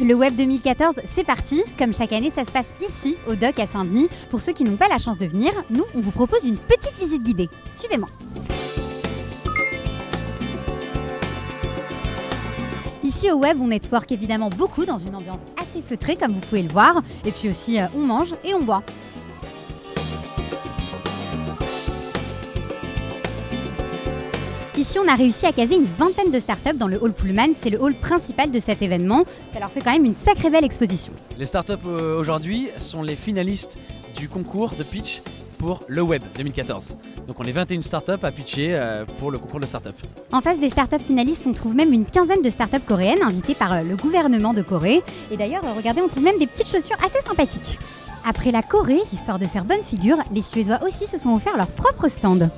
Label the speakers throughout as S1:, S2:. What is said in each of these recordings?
S1: le Web 2014, c'est parti. Comme chaque année, ça se passe ici, au Doc à Saint-Denis. Pour ceux qui n'ont pas la chance de venir, nous, on vous propose une petite visite guidée. Suivez-moi. Ici au Web, on network évidemment beaucoup dans une ambiance assez feutrée, comme vous pouvez le voir. Et puis aussi, on mange et on boit. Ici, on a réussi à caser une vingtaine de startups dans le hall Pullman. C'est le hall principal de cet événement. Ça leur fait quand même une sacrée belle exposition.
S2: Les startups aujourd'hui sont les finalistes du concours de pitch pour le Web 2014. Donc on est 21 startups à pitcher pour le concours de startups.
S1: En face des startups finalistes, on trouve même une quinzaine de startups coréennes invitées par le gouvernement de Corée. Et d'ailleurs, regardez, on trouve même des petites chaussures assez sympathiques. Après la Corée, histoire de faire bonne figure, les Suédois aussi se sont offerts leur propre stand.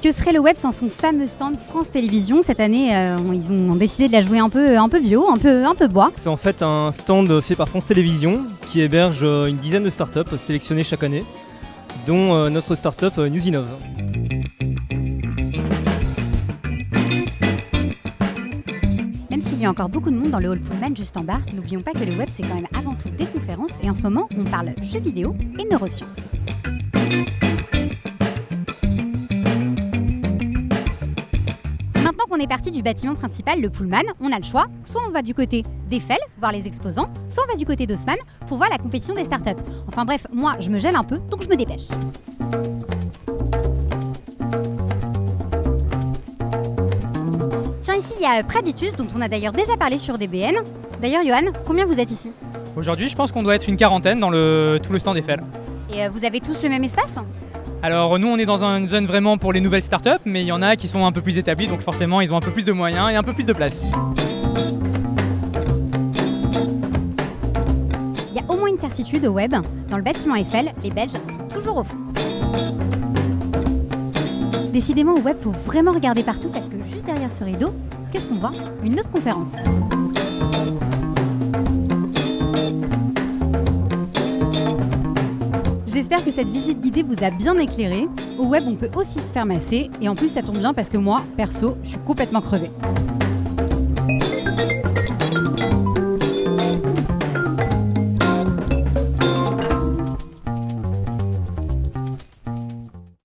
S1: Que serait le Web sans son fameux stand France Télévisions? Cette année, ils ont décidé de la jouer un peu bio, un peu bois.
S3: C'est en fait un stand fait par France Télévisions qui héberge une dizaine de startups sélectionnées chaque année, dont notre startup Newsinov.
S1: Même s'il y a encore beaucoup de monde dans le hall Pullman juste en bas, n'oublions pas que le Web c'est quand même avant tout des conférences et en ce moment on parle jeux vidéo et neurosciences. Maintenant qu'on est parti du bâtiment principal, le Pullman, on a le choix. Soit on va du côté d'Eiffel, voir les exposants, soit on va du côté d'Haussmann pour voir la compétition des startups. Enfin bref, moi je me gèle un peu, donc je me dépêche. Tiens, ici il y a Praditus, dont on a d'ailleurs déjà parlé sur DBN. D'ailleurs, Johan, combien vous êtes ici?
S4: Aujourd'hui, je pense qu'on doit être une quarantaine dans tout le stand Eiffel.
S1: Et vous avez tous le même espace?
S4: Alors nous, on est dans une zone vraiment pour les nouvelles startups, mais il y en a qui sont un peu plus établis, donc forcément, ils ont un peu plus de moyens et un peu plus de place.
S1: Il y a au moins une certitude au Web. Dans le bâtiment Eiffel, les Belges sont toujours au fond. Décidément, au Web, faut vraiment regarder partout parce que juste derrière ce rideau, qu'est-ce qu'on voit? Une autre conférence. J'espère que cette visite guidée vous a bien éclairé. Au Web, on peut aussi se faire masser et en plus, ça tombe bien parce que moi, perso, je suis complètement crevée.